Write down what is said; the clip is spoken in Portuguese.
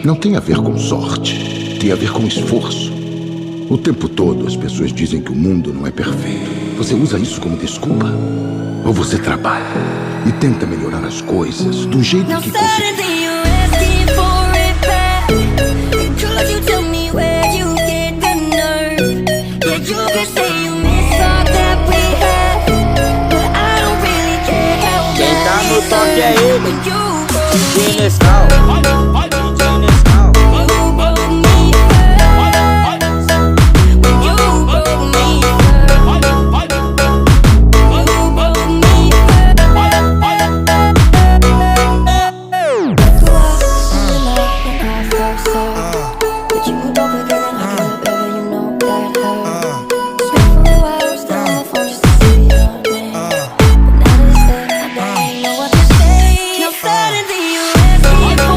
Não tem a ver com sorte, tem a ver com esforço. O tempo todo as pessoas dizem que o mundo não é perfeito. Você usa isso como desculpa? Ou você trabalha e tenta melhorar as coisas do jeito que conseguir? Quem tá no toque é ele, Ginestal.